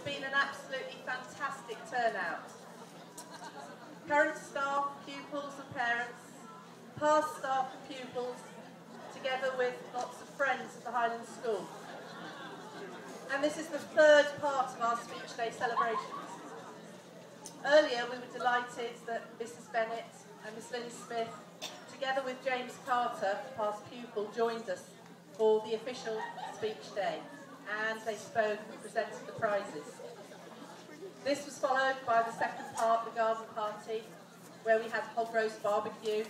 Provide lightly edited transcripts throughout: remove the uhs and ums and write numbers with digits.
been an absolutely fantastic turnout. Current staff, pupils and parents, past staff and pupils, together with lots of friends of the Highlands School. And this is the third part of our Speech Day celebrations. Earlier we were delighted that Mrs Bennett and Miss Lynn Smith, together with James Carter, past pupil, joined us for the official Speech Day, and they spoke and presented the prizes. This was followed by the second part, the garden party, where we had hog roast barbecue,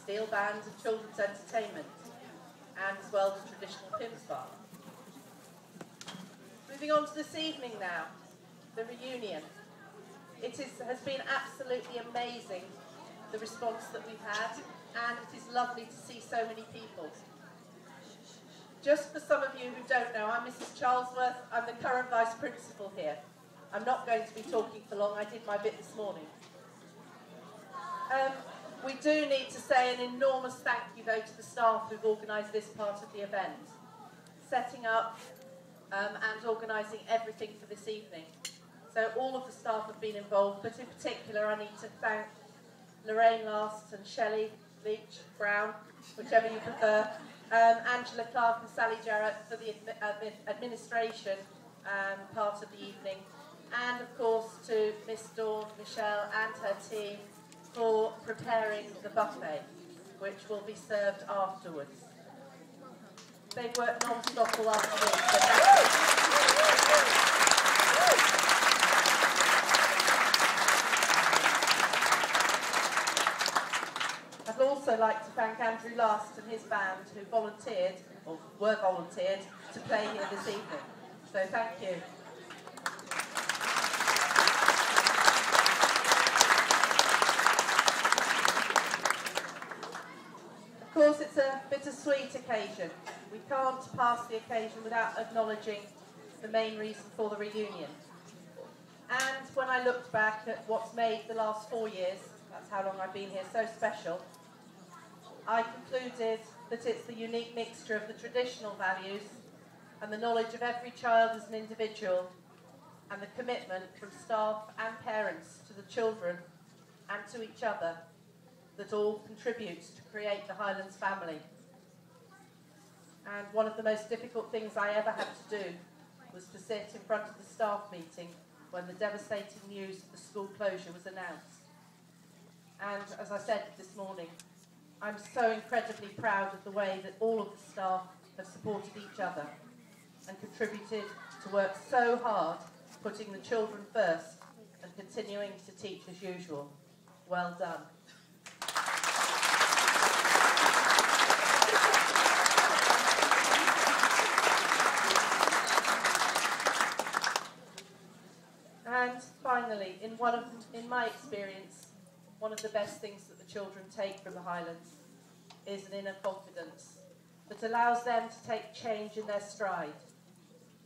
steel band and children's entertainment, and as well the traditional Pims bar. Moving on to this evening now, the reunion. Has been absolutely amazing, the response that we've had, and it is lovely to see so many people. Just for some of you who don't know, I'm Mrs Charlesworth. I'm the current Vice Principal here. I'm not going to be talking for long. I did my bit this morning. We do need to say an enormous thank you, though, to the staff who've organised this part of the event, setting up and organising everything for this evening. So all of the staff have been involved, but in particular I need to thank Lorraine Last and Shelly Brown, whichever you prefer, Angela Clark and Sally Jarrett for the administration part of the evening, and of course to Miss Dawn, Michelle and her team for preparing the buffet, which will be served afterwards. They've worked non-stop all afternoon, so thank you. I'd also like to thank Andrew Last and his band who volunteered, or were volunteered, to play here this evening. So thank you. Of course, it's a bittersweet occasion. We can't pass the occasion without acknowledging the main reason for the reunion. And when I looked back at what's made the last 4 years, that's how long I've been here, so special, I concluded that it's the unique mixture of the traditional values and the knowledge of every child as an individual, and the commitment from staff and parents to the children and to each other that all contributes to create the Highlands family. And one of the most difficult things I ever had to do was to sit in front of the staff meeting when the devastating news of the school closure was announced. And as I said this morning, I'm so incredibly proud of the way that all of the staff have supported each other and contributed to work so hard, putting the children first and continuing to teach as usual. Well done. And finally, in my experience, one of the best things that the children take from the Highlands is an inner confidence that allows them to take change in their stride.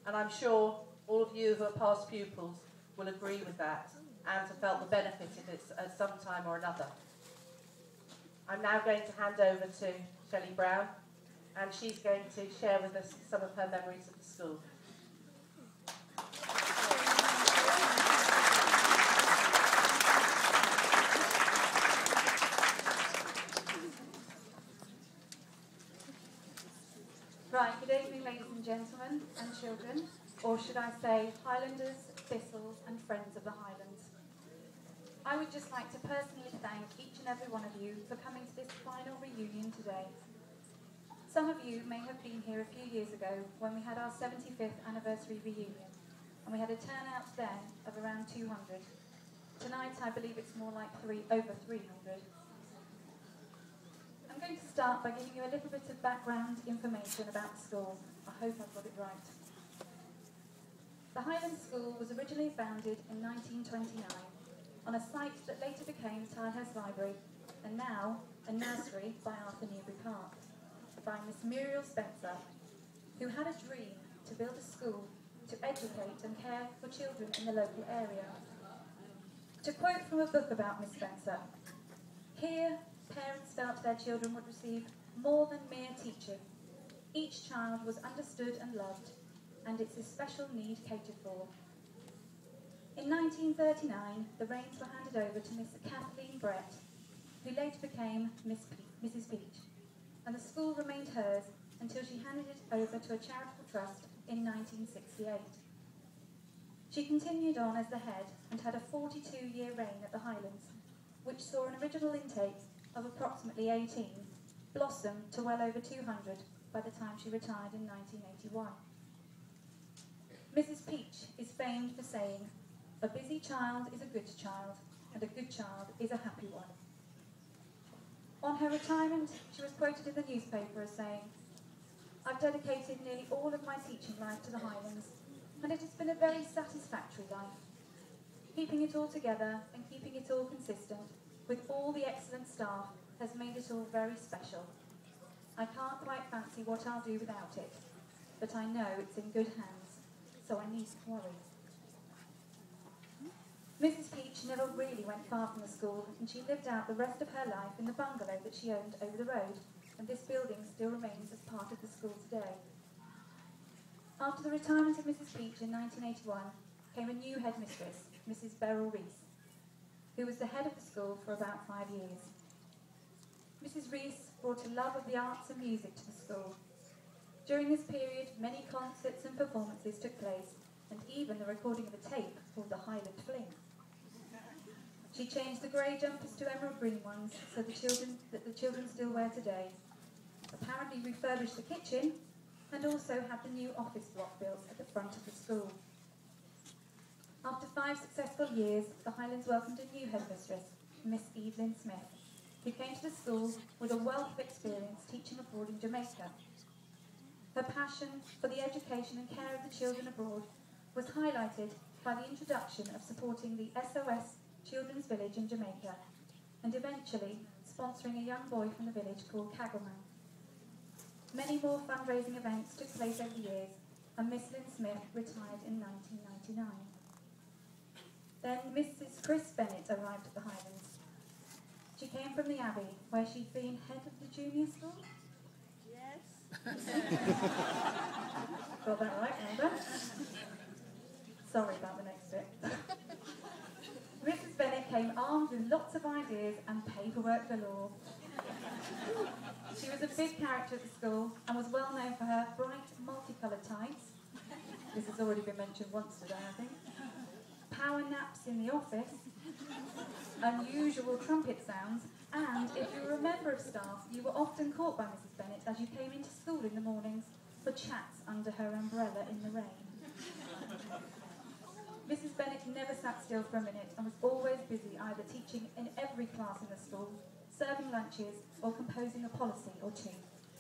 And I'm sure all of you who are past pupils will agree with that and have felt the benefit of it at some time or another. I'm now going to hand over to Shelly Brown, and she's going to share with us some of her memories of the school. Right, good evening ladies and gentlemen and children, or should I say Highlanders, Thistles and Friends of the Highlands. I would just like to personally thank each and every one of you for coming to this final reunion today. Some of you may have been here a few years ago when we had our 75th anniversary reunion, and we had a turnout then of around 200. Tonight I believe it's more like over 300. I'm going to start by giving you a little bit of background information about the school. I hope I've got it right. The Highlands School was originally founded in 1929 on a site that later became Highlands Library, and now a nursery by Arthur Newbury Park, by Miss Muriel Spencer, who had a dream to build a school to educate and care for children in the local area. To quote from a book about Miss Spencer, "Here, parents felt their children would receive more than mere teaching. Each child was understood and loved, and its especial need catered for. In 1939, the reins were handed over to Miss Kathleen Brett, who later became Mrs. Peach, and the school remained hers until she handed it over to a charitable trust in 1968. She continued on as the head and had a 42-year reign at the Highlands, which saw an original intake of approximately 18 blossom to well over 200 by the time she retired in 1981. Mrs. Peach is famed for saying, "A busy child is a good child, and a good child is a happy one." On her retirement, she was quoted in the newspaper as saying, "I've dedicated nearly all of my teaching life to the Highlands, and it has been a very satisfactory life. Keeping it all together and keeping it all consistent with all the excellent staff has made it all very special. I can't quite fancy what I'll do without it, but I know it's in good hands, so I needn't worry." Mrs. Peach never really went far from the school, and she lived out the rest of her life in the bungalow that she owned over the road, and this building still remains as part of the school today. After the retirement of Mrs. Peach in 1981, came a new headmistress, Mrs. Beryl Rees, who was the head of the school for about 5 years. Mrs. Rees brought a love of the arts and music to the school. During this period, many concerts and performances took place, and even the recording of a tape called the Highland Fling. She changed the grey jumpers to emerald green ones that the children still wear today, apparently refurbished the kitchen, and also had the new office block built at the front of the school. After 5 successful years, the Highlands welcomed a new headmistress, Miss Evelyn Smith, who came to the school with a wealth of experience teaching abroad in Jamaica. Her passion for the education and care of the children abroad was highlighted by the introduction of supporting the SOS Children's Village in Jamaica, and eventually sponsoring a young boy from the village called Kagelman. Many more fundraising events took place over the years, and Miss Lynn Smith retired in 1999. Then Mrs. Chris Bennett arrived at the Highlands. She came from the Abbey, where she'd been head of the junior school. Yes. Got that right, remember? Sorry about the next bit. Mrs. Bennett came armed with lots of ideas and paperwork galore. She was a big character at the school and was well known for her bright, multicoloured ties. This has already been mentioned once today, I think. Power naps in the office, unusual trumpet sounds, and if you were a member of staff, you were often caught by Mrs. Bennett as you came into school in the mornings for chats under her umbrella in the rain. Mrs. Bennett never sat still for a minute and was always busy either teaching in every class in the school, serving lunches, or composing a policy or 2,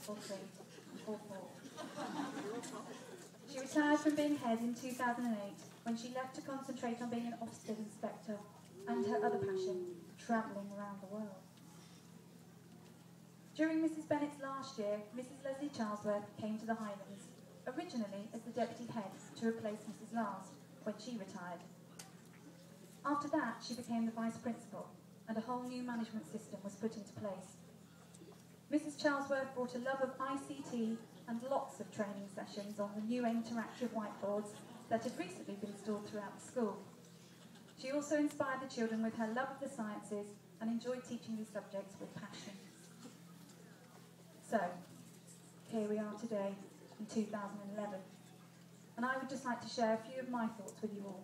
or 3, or 4. She retired from being head in 2008 when she left to concentrate on being an Ofsted inspector and her other passion, travelling around the world. During Mrs. Bennett's last year, Mrs. Leslie Charlesworth came to the Highlands, originally as the deputy head to replace Mrs. Last when she retired. After that, she became the vice principal, and a whole new management system was put into place. Mrs. Charlesworth brought a love of ICT and lots of training sessions on the new interactive whiteboards that had recently been installed throughout the school. She also inspired the children with her love of the sciences and enjoyed teaching these subjects with passion. So, here we are today in 2011, and I would just like to share a few of my thoughts with you all.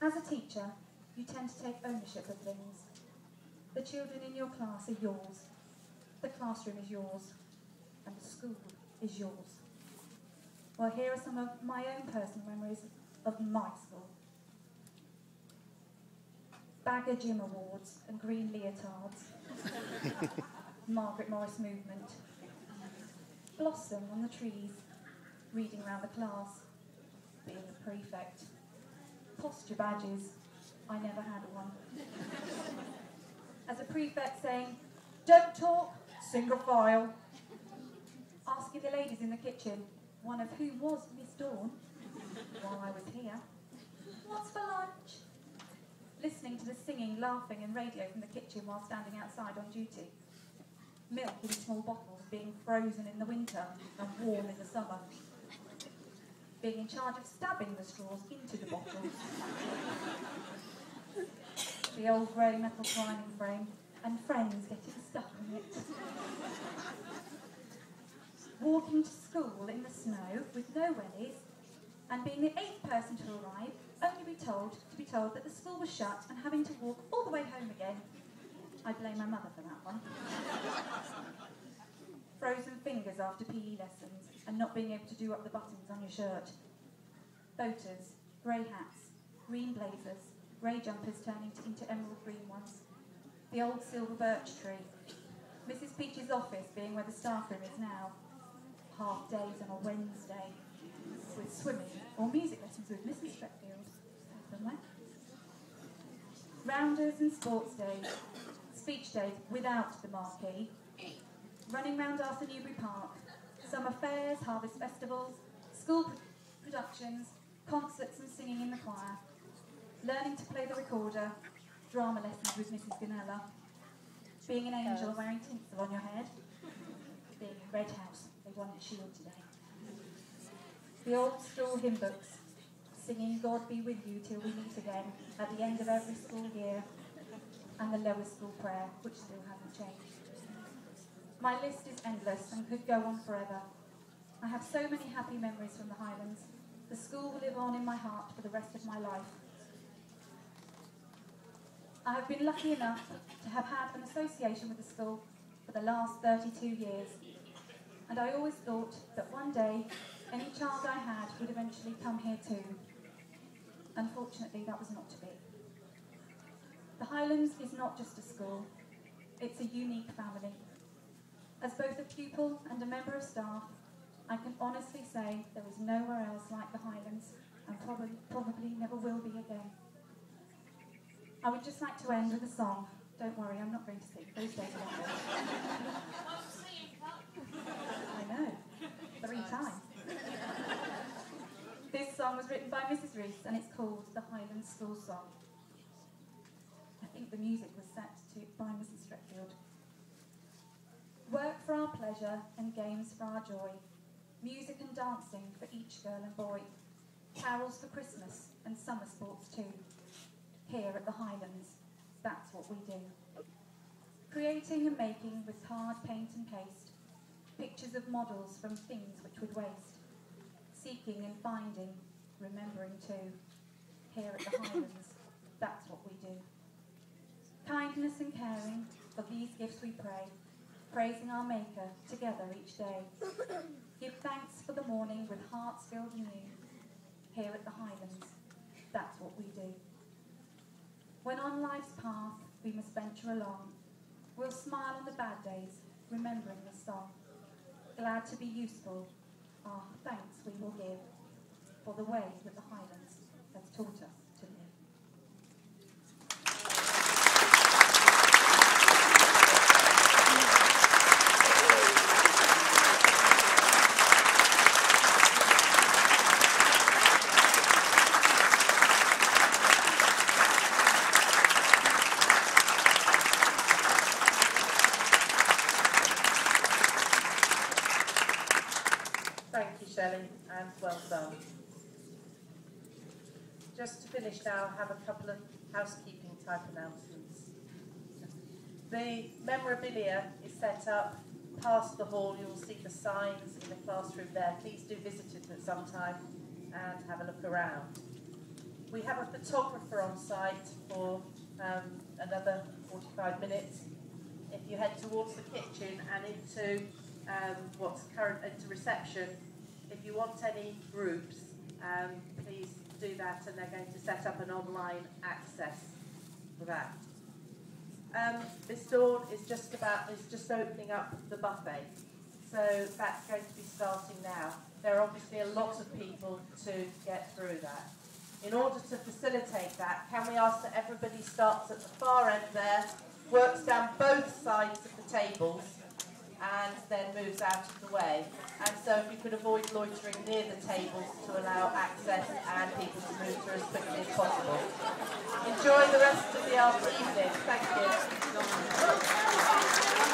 As a teacher, you tend to take ownership of things. The children in your class are yours, the classroom is yours, and the school is yours. Well, here are some of my own personal memories of my school. Bagger Gym Awards and green leotards. Margaret Morris movement. Blossom on the trees, reading round the class, being a prefect. Posture badges, I never had one. As a prefect saying, "Don't talk, single file." Asking the ladies in the kitchen, one of whom was Miss Dawn, while I was here, "What's for lunch?" Listening to the singing, laughing and radio from the kitchen while standing outside on duty. Milk in small bottles being frozen in the winter and warm in the summer. being in charge of stabbing the straws into the bottles. The old grey metal climbing frame, and friends getting stuck on it. Walking to school in the snow with no wellies, and being the 8th person to arrive, only to be told that the school was shut and having to walk all the way home again. I blame my mother for that one. Frozen fingers after PE lessons and not being able to do up the buttons on your shirt. Boaters, grey hats, green blazers, grey jumpers turning into emerald green ones. The old silver birch tree. Mrs. Peach's office being where the staff room is now. Half days on a Wednesday with swimming or music lessons with Mrs. Stretfield. Somewhere. Rounders and sports days. Speech days without the marquee. Running round Arthur Newbury Park. Summer fairs, harvest festivals, school productions, concerts and singing in the choir. Learning to play the recorder. Drama lessons with Mrs. Ganella. Being an angel wearing tinsel on your head. Being a red house. They won the shield today. The old school hymn books, singing God be with you till we meet again at the end of every school year, and the lower school prayer, which still hasn't changed. My list is endless and could go on forever. I have so many happy memories from the Highlands. The school will live on in my heart for the rest of my life. I have been lucky enough to have had an association with the school for the last 32 years. And I always thought that one day, any child I had would eventually come here too. Unfortunately, that was not to be. The Highlands is not just a school, it's a unique family. As both a pupil and a member of staff, I can honestly say there is nowhere else like the Highlands, and probably never will be again. I would just like to end with a song. Don't worry, I'm not going to sing. Those days are over. I know, 3 times. This song was written by Mrs. Rees and it's called the Highlands School Song. I think the music was set by Mrs. Stretfield. Work for our pleasure and games for our joy. Music and dancing for each girl and boy. Carols for Christmas and summer sports too. Here at the Highlands, that's what we do. Creating and making with card, paint and paste. Pictures of models from things which would waste. Seeking and finding, remembering too. Here at the Highlands, that's what we do. Kindness and caring, for these gifts we pray. Praising our Maker together each day. Give thanks for the morning with hearts filled anew. Here at the Highlands, that's what we do. When on life's path we must venture along, we'll smile on the bad days, remembering the song. Glad to be useful, our thanks we will give for the way that the Highlands has taught us to live. Thank you, Shelley, and well done. Just to finish now, I have a couple of housekeeping type announcements. The memorabilia is set up past the hall. You will see the signs in the classroom there. Please do visit it at some time and have a look around. We have a photographer on site for another 45 minutes. If you head towards the kitchen and into into reception, if you want any groups, please do that, and they're going to set up an online access for that. This dawn is just opening up the buffet, so that's going to be starting now. There are obviously a lot of people to get through that. In order to facilitate that, can we ask that everybody starts at the far end there, works down both sides of the tables, and then moves out of the way. And so if you could avoid loitering near the tables to allow access and people to move through as quickly as possible. Enjoy the rest of the evening. Thank you.